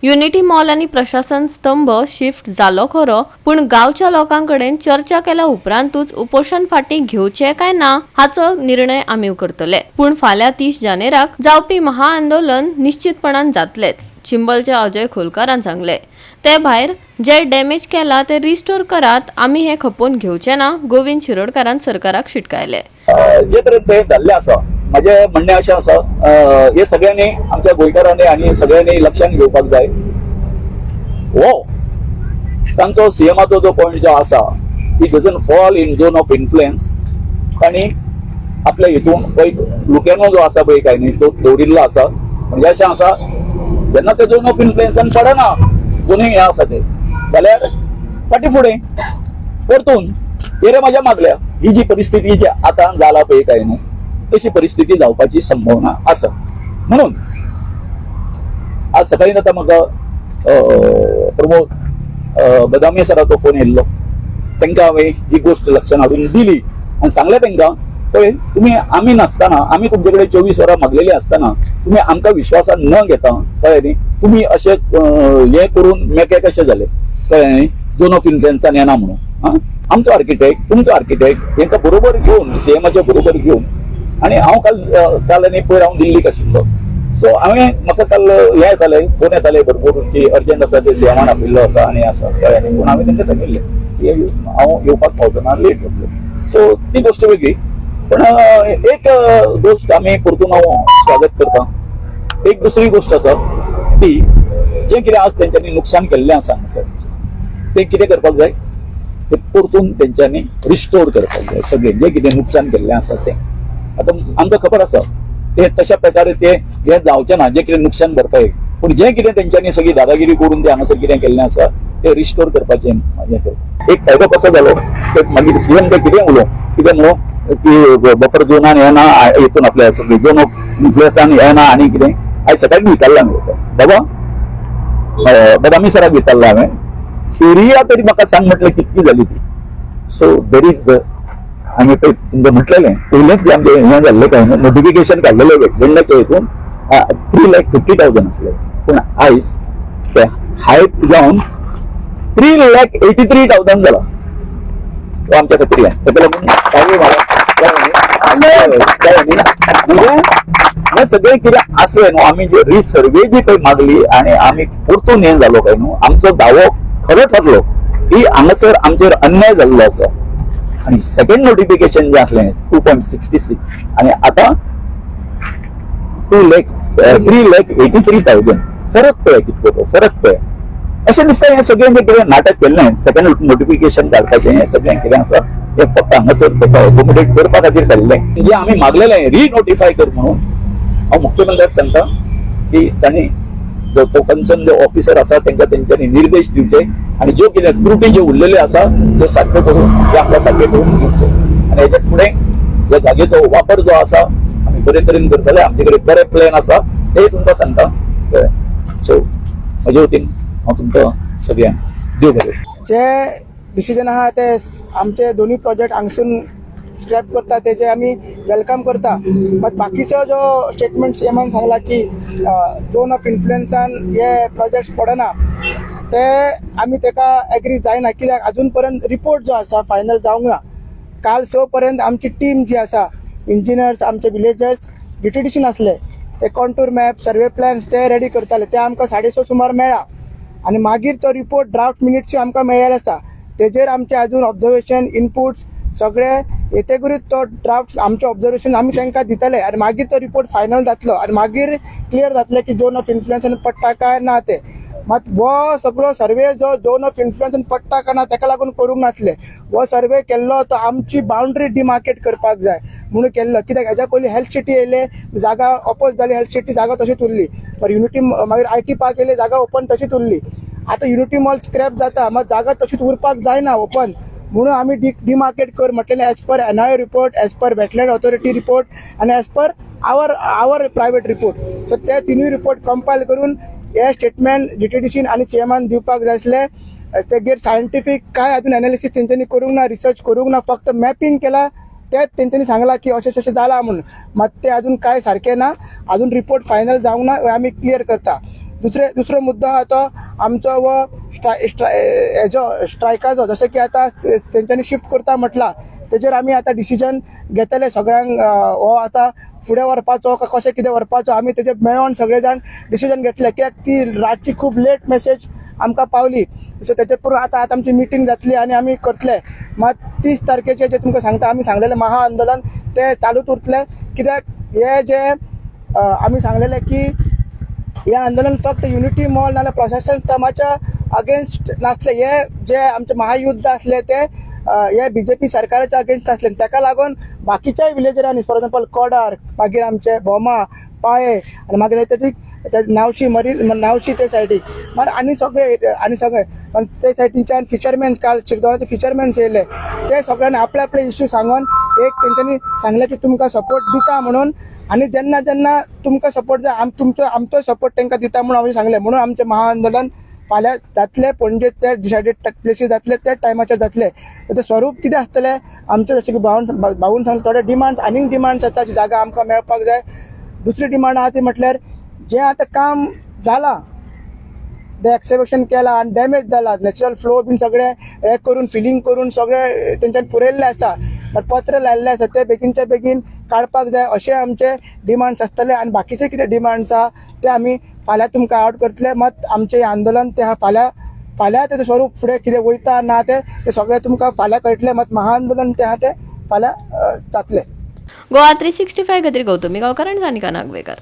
Unity mall आणि प्रशासन स्तंभ शिफ्ट जालो खरो, पण गावच्या लोकांकडेन चर्चा केल्या उपरांतूच उपोषण फाटी घेवचे काय ना हाचो निर्णय आमी करतले। पण फाल्यां 30 जानेराक जावपी महाआंदोलन निश्चितपणान जातलेच, चिंबलचे अजय खोलकारान सांगले। ते भायर जे डॅमेज केला ते रिस्टोर करात, आमी हे खपोवन घेवचे ना, गोविंद शिरोडकारान सरकाराक शिटकायले। जे तरेन ते जाल्ले आसा, माझे म्हणणे अशें आसा, हे सगळ्यांनी आमच्या गोंयकारांनी आणि सगळ्यांनी लक्षात घेवपाक जाय। हो तांचो सीएमाचो जो पॉइंट जो आसा, it doesn't fall in zone of influence, आणि आपल्या हितून एक लुकेनो जो आसा पळय काय न्ही तो दवरिल्लो आसा। म्हणजे अशें आसा, जेन्ना ते झोन ऑफ इन्फ्लुएन्सान पडना दोनूय हे आसा ते, जाल्यार फाटी फुडें परतून हेरे म्हाज्या मागल्या ही जी परिस्थिती जी आतां जाला पळय काय न्ही तशी परिस्थिती जावपाची संभावना आसा। म्हणून आज सकाळी आतां म्हाका प्रमोद बदामी सराचो फोन येयल्लो, तांकां हांवें ही गोष्ट लक्षांत हाडून दिली आनी सांगलें तांकां, पळय तुमी आमी नासतना, आमी तुमचे कडेन 24 वरां मागलेली आसतना तुमी आमकां विश्वासान न घेता, कळ्ळें न्ही, तुमी अशें हे करून मेके कशें जाले, कळ्ळें न्ही, झोन ऑफ इन्फ्लुएन्सान येना म्हणून। आमचो आर्किटेक्ट तुमचो आर्किटेक्ट हेंकां बरोबर घेवन सीएमाचे बरोबर घेवन, आणि हांव काल आनी पयर हांव दिल्लीक आशिल्लो, सो हांवें म्हाका काल हे येताले फोन येताले भरपूर की अर्जंट आसा ते सीएमान आपयल्लो आसा आनी आसा, कळ्ळें न्ही, पूण हांवें तांकां सांगिल्लें की हांव येवपाक पावतना लेट जातलो, सो ती गोष्ट वेगळी। पण एक गोष्ट आमी परतून हांव स्वागत करता। एक दुसरी गोष्ट आसा ती, जें कितें आज तेंच्यांनी नुकसान केल्लें आसा हांगासर, तें कितें करपाक जाय, ते परतून तेंच्यांनी रिस्टोर करपाक जाय। सगळें जें कितें नुकसान केल्लें आसा तें आतां आमकां खबर आसा, ते तशा प्रकारे ते हे जावचें ना, जें कितें नुकसान भरपाय, पूण जें कितें तेंच्यांनी सगळी दादागिरी करून ते हांगासर कितें केल्लें आसा ते रिस्टोर करपाचें हें करता। एक फायदो कसो जालो, ते मागीर सीएम ते कितें उलो, कितें म्हणून की बफर झोनान येना, हितून आपल्या सगळी झोन ऑफ इन्फ्लुएन्सान येना आनी कितें, आयज सकाळी विचारला हांवें बाबा बदामी सराक विचारला हांवें, एरिया तरी म्हाका सांग म्हटलें कितकी जाली ती। सो देर इज आमी पळय तुमकां म्हटलेलें पयलेंच जे आमचें हें जाल्लें काय न्हू, नोटिफिकेशन काडलेलें वेस्टलँडाच्या हितून 3,50,000 आसलें, पूण आयज ते हायक जावन 3,83,000 जाला। तो आमच्या खातीर ताका लागून म्हणजे सगळें कितें आसलें न्हू, आमी जे रिसर्वे जी पळय मागली आनी आमी परतून हें जालो काय न्हू, आमचो दावो खरो ठरलो की हांगासर आमचेर अन्याय जाल्लो आसा। आणि सेकंड नोटिफिकेशन जे असलें 2.66 आणि आता 3,83,000, फरक पळय कितको तो फरक पळय। अशें दिसता हें सगळें जें कितें नाटक केल्लें सेकंड नोटिफिकेशन काडपाचें हें सगळें कितें आसा हें फक्त हांगासर ताका एकोमोडेट करपा खातीर केल्लें, जें आमी मागलेलें रिनोटिफाय कर म्हणून। हांव मुख्यमंत्र्याक सांगता की तांणी जो तो कन्सर्न जो ऑफिसर आसा तांकां तेंच्यांनी निर्देश दिवचे आणि ज्यो कितें त्रुटी ज्यो उरलेल्यो आसा त्यो सारक्यो करून ते आपल्या सारके करून दिवचे, आणि हेच्या फुडें ह्या जागेचो वापर जो आसा आमी बरे तरेन करतले। आमचे कडेन बरे प्लॅन आसा ते तुमकां सांगता। सो म्हजे वतीन हांव तुमकां सगळ्यांक देव बरें। जे डिसिजन आहा ते आमचे दोन्ही प्रोजेक्ट हांगसून स्क्रॅप करता तेजे आमी वेलकम करता। मात बाकीचो जो स्टेटमेंट सीएमान सांगला की झोन ऑफ इन्फ्लुएन्सान हे प्रोजेक्ट्स पडना, ते आमी तेका एग्री जायना, कित्याक अजून पर्यंत रिपोर्ट जो आसा फायनल जावंक ना। काल 6 पर्यंत आमची टीम जी आसा, इंजिनियर्स आमचे विलेजर्स डिटीडीसीन आसले, ते कॉन्टूर मॅप सर्वे प्लॅन्स ते रेडी करताले, ते आमकां 6:30 सुमार मेळ्ळा, आणि मागीर तो रिपोर्ट ड्राफ्ट मिनिट्स आमकां मेळ्ळेले आसा, तेजेर आमचे अजून ऑब्झर्वेशन इनपुट्स सगळे येतेकूच तो ड्राफ्ट आमचे ऑब्झर्वेशन आमी तांकां दितले, आनी मागीर तो रिपोर्ट फायनल जातलो, आनी मागीर क्लियर जातले की झोन ऑफ इन्फ्लुएन्सान पडटा काय ना ते। मात हो सगळो सर्वे जो झोन ऑफ इन्फ्लुएन्सान पडटा काय ना ताका लागून करूंक नासले, हो सर्वे केल्लो तो आमची बाउंड्री डिमार्केट करपाक जाय म्हणून केल्लो, कित्याक हेच्या पयलीं हेल्थ सिटी येयले, जागा ऑपोज जाली, हेल्थ सिटी जागा तशीच उरली, पर युनिटी मागीर IT पार्क येयले, जागा ओपन तशीच उरली। आता युनिटी मॉल स्क्रॅप जाता, मात जागा तशीच उरपाक जायना ओपन, म्हणून आमी डिमार्केट कर म्हटलेलें as per NIO report, as per wetland authority report, आनी as per our private report. So ते तिनूय रिपोर्ट कंपायल करून हे स्टेटमेंट डिटीडीसीन आनी सीएमान दिवपाक जाय आसले। तेजेर सायंटिफीक काय अजून एनालिसीस तेंच्यांनी करूंक ना, रिसर्च करूंक ना, फक्त मॅपिंग केला, तेच तेंच्यांनी सांगला की अशें जाला म्हणून, मात ते अजून काय सारकें ना, अजून रिपोर्ट फायनल जावंक ना, आमी क्लियर करता। दुसरो मुद्दो आहा तो आमचो वो हेजो स्ट्रायकाचो, जसो की आतां तेंच्यांनी शिफ्ट करता म्हटला तेजेर आमी आतां डिसिजन घेतले सगळ्यांक हो आतां फुडें व्हरपाचो काय कशें कितें व्हरपाचो आमी तेजे मेळोन सगळे जाण डिसिजन घेतले, कित्याक ती रातची खूब लेट मेसेज आमकां पावली. सो तेचे करून आतां आमची मिटींग जातली आनी आमी करतले. मात 30 तारखेचे जे तुमकां सांगता आमी सांगलेलें महाआंदोलन ते चालूच उरतलें, कित्याक हे जे आमी सांगलेलें की हे आंदोलन फक्त युनिटी मॉल नाल्यार प्रशासन स्तंभाच्या अगेन्स्ट नासले, हे जे आमचे महायुद्ध आसले ते हे बीजेपी सरकाराच्या अगेन्स्ट आसले. ताका लागून बाकीच्याय विलेजरांनी फॉर एक्झाम्पल कोडार, मागीर आमचे बोमा, पाळे आनी मागीर नावशी नावशी ते सायडीक मागीर आनी सगळे ते सायडीच्यान फिशरमॅन्स काल शिरदोनाचे फिशरमॅन्स येयले, ते सगळ्यांनी आपले आपले इश्यू सांगून एक तेंच्यांनी सांगले की तुमकां सपोर्ट दिता म्हणून, आनी जेन्ना जेन्ना तुमकां सपोर्ट जाय आमचो सपोर्ट तांकां दिता म्हणून हांवें सांगलें. म्हणून आमचें महाआंदोलन फाल्यां जातले पणजे ते डिसायडेड प्लेसीस जातले ते टायमाचेर जातले. तें स्वरूप कितें आसतलें आमचें, जशें की भाऊन सांगलें थोडे डिमांड्स आनीक डिमांड्स आसा जी जागा आमकां मेळपाक जाय. दुसरी डिमांड आहा ती म्हटल्यार जें आतां काम जालां ते एक्सकॅवेशन केलां आनी डॅमेज जाला, नॅचरल फ्लो बीन सगळें हे करून फिलिंग करून सगळें तेंच्यांनी पुरयल्लें आसा, बट पत्र लायिल्लें आसा ते बेगीनच्या बेगीन काडपाक जाय अशें आमचे डिमांड्स आसतले. आनी बाकीचे कितें डिमांड्स आहा ते आमी फाल्यां तुमकां आउट करतले. मात आमचें आंदोलन तें आहा फाल्यां तेजें स्वरूप फुडें कितें वयता ना तें सगळें तुमकां फाल्यां कळटलें. मात महाआंदोलन तें आहा तें फाल्यां जातलें. गोवा 365 खातीर गौतमी गांवकार आनी सानिका नागवेकर.